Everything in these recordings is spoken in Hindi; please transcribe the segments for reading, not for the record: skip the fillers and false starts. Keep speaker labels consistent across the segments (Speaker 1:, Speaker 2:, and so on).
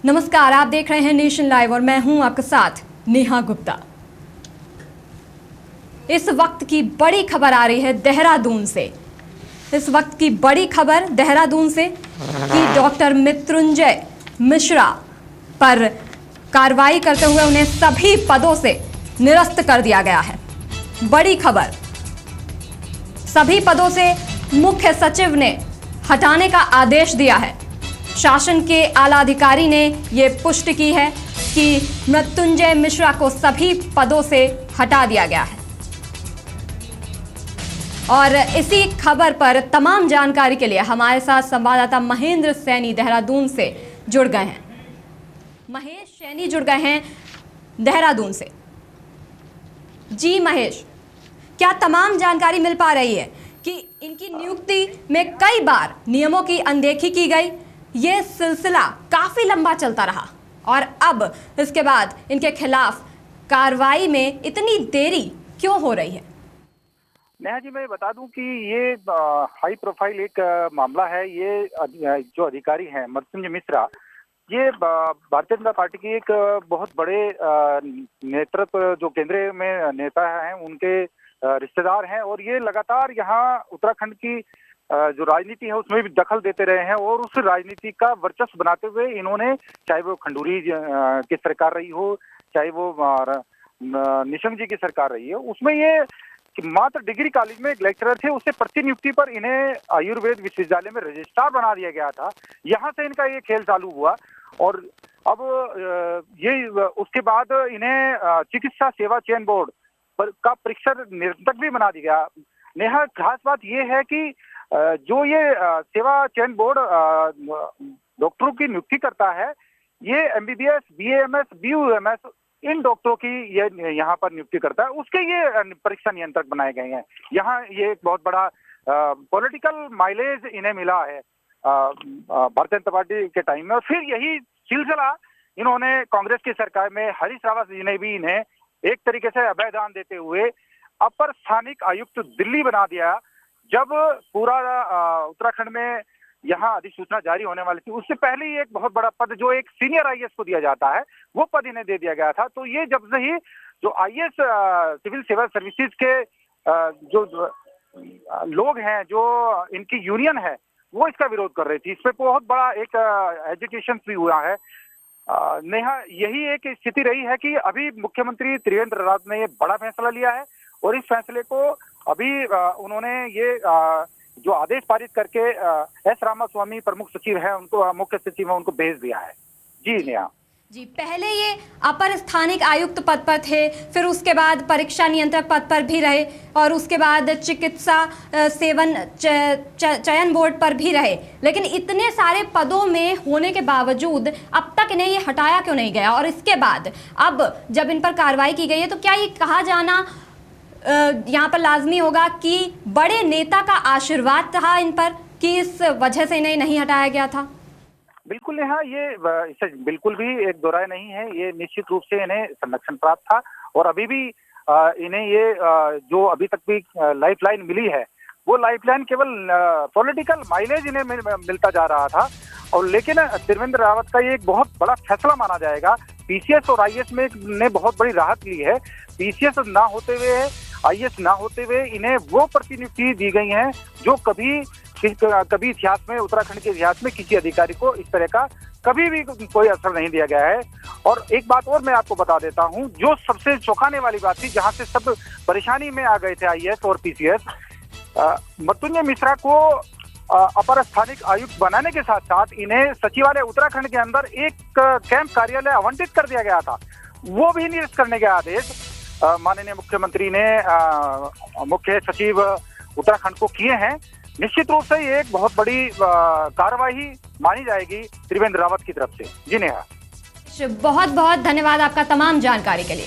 Speaker 1: नमस्कार, आप देख रहे हैं नेशन लाइव और मैं हूं आपके साथ नेहा गुप्ता। इस वक्त की बड़ी खबर आ रही है देहरादून से। इस वक्त की बड़ी खबर देहरादून से कि डॉक्टर मृत्युंजय मिश्रा पर कार्रवाई करते हुए उन्हें सभी पदों से निरस्त कर दिया गया है। बड़ी खबर, सभी पदों से मुख्य सचिव ने हटाने का आदेश दिया है। शासन के आला अधिकारी ने यह पुष्टि की है कि मृत्युंजय मिश्रा को सभी पदों से हटा दिया गया है। और इसी खबर पर तमाम जानकारी के लिए हमारे साथ संवाददाता महेंद्र सैनी देहरादून से जुड़ गए हैं। महेश सैनी जुड़ गए हैं देहरादून से। जी महेश, क्या तमाम जानकारी मिल पा रही है कि इनकी नियुक्ति में कई बार नियमों की अनदेखी की गई? ये सिलसिला काफी लंबा चलता रहा और अब इसके बाद इनके खिलाफ कार्रवाई में इतनी देरी क्यों हो रही है?
Speaker 2: नेहा जी, मैं बता दूं कि ये हाई प्रोफाइल एक मामला है। ये जो अधिकारी हैं मृत्युंजय मिश्रा, ये भारतीय जनता पार्टी की एक बहुत बड़े नेतृत्व जो केंद्रीय में नेता हैं उनके रिश्तेदार हैं और ये लगातार यहाँ उत्तराखंड की जो राजनीति है उसमें भी दखल देते रहे हैं और उस राजनीति का वर्चस्व बनाते हुए इन्होंने, चाहे वो खंडूरी की सरकार रही हो, चाहे वो निशंक जी की सरकार रही है, उसमें ये मात्र डिग्री कॉलेज में एक लेक्चरर थे, उससे प्रतिनियुक्ति पर इन्हें आयुर्वेद विश्वविद्यालय में रजिस्ट्रार बना दिया गया था। यहाँ से इनका ये खेल चालू हुआ और अब ये उसके बाद इन्हें चिकित्सा सेवा चयन बोर्ड का परीक्षण निरंतक भी बना दिया गया। नेहा, खास बात ये है कि जो ये सेवा चयन बोर्ड डॉक्टरों की नियुक्ति करता है, ये एमबीबीएस, बीएएमएस, बीयूएमएस इन डॉक्टरों की ये यहाँ पर नियुक्ति करता है, उसके ये परीक्षा नियंत्रक बनाए गए हैं। यहाँ ये एक बहुत बड़ा पॉलिटिकल माइलेज इन्हें मिला है भारतीय जनता पार्टी के टाइम में। और फिर यही सिलसिला इन्होंने कांग्रेस की सरकार में हरीश रावत जी ने भी इन्हें एक तरीके से अभयदान देते हुए अपर स्थानिक आयुक्त दिल्ली बना दिया। जब पूरा उत्तराखंड में यहाँ अधिसूचना जारी होने वाली थी, उससे पहले ही एक बहुत बड़ा पद जो एक सीनियर आईएएस को दिया जाता है वो पद इन्हें दे दिया गया था। तो ये जब से ही जो आईएएस सिविल सिविल सर्विसेज के जो लोग हैं, जो इनकी यूनियन है, वो इसका विरोध कर रही थी। इस पे बहुत बड़ा एक एजुटेशन भी हुआ है। नेहा, यही एक स्थिति रही है कि अभी मुख्यमंत्री त्रिवेंद्र रावत ने ये बड़ा फैसला लिया है और इस फैसले को अभी उन्होंने ये जो आदेश पारित करके एस रामास्वामी प्रमुख सचिव है उनको, मुख्य सचिव है, उनको भेज दिया है। जी नेहा
Speaker 1: जी, पहले ये अपर स्थानिक आयुक्त पद पर थे, फिर उसके बाद परीक्षा नियंत्रक पद पर भी रहे और उसके बाद चिकित्सा सेवन चयन बोर्ड पर भी रहे। लेकिन इतने सारे पदों में होने के बावजूद अब तक इन्हें ये हटाया क्यों नहीं गया? और इसके बाद अब जब इन पर कार्रवाई की गई है तो क्या ये कहा जाना यहाँ पर लाजमी होगा कि बड़े नेता का आशीर्वाद था इन पर, कि इस वजह से इन्हें नहीं हटाया गया था?
Speaker 2: बिल्कुल नेहा, ये इसे बिल्कुल भी एक दोराय नहीं है। ये निश्चित रूप से इन्हें संरक्षण प्राप्त था और अभी भी इन्हें ये जो अभी तक भी लाइफलाइन मिली है वो लाइफलाइन केवल पॉलिटिकल माइलेज इन्हें मिलता जा रहा था। और लेकिन त्रिवेंद्र रावत का ये एक बहुत बड़ा फैसला माना जाएगा। पीसीएस और आईएएस में ने बहुत बड़ी राहत ली है। पीसीएस ना होते हुए, आईएएस ना होते हुए इन्हें वो प्रतिनियुक्ति दी गई है जो कभी इतिहास में, उत्तराखंड के इतिहास में किसी अधिकारी को इस तरह का कभी भी कोई असर नहीं दिया गया है। और एक बात और मैं आपको बता देता हूं, जो सबसे चौंकाने वाली बात थी, जहां से सब परेशानी में आ गए थे आईएएस और पीसीएस, मृत्युंजय मिश्रा को अपर स्थानिक आयुक्त बनाने के साथ साथ इन्हें सचिवालय उत्तराखंड के अंदर एक कैंप कार्यालय आवंटित कर दिया गया था। वो भी निरस्त करने का आदेश माननीय मुख्यमंत्री ने मुख्य सचिव उत्तराखंड को किए हैं। निश्चित रूप से ये एक बहुत बड़ी कार्रवाई मानी जाएगी त्रिवेंद्र रावत की तरफ से। जी नेहा,
Speaker 1: बहुत बहुत धन्यवाद आपका तमाम जानकारी के लिए।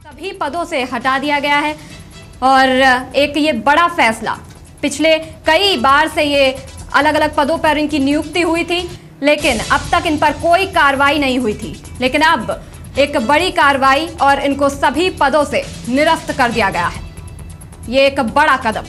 Speaker 1: सभी पदों से हटा दिया गया है और एक ये बड़ा फैसला, पिछले कई बार से ये अलग अलग पदों पर इनकी नियुक्ति हुई थी लेकिन अब तक इन पर कोई कार्रवाई नहीं हुई थी। लेकिन अब एक बड़ी कार्रवाई और इनको सभी पदों से निरस्त कर दिया गया है। ये एक बड़ा कदम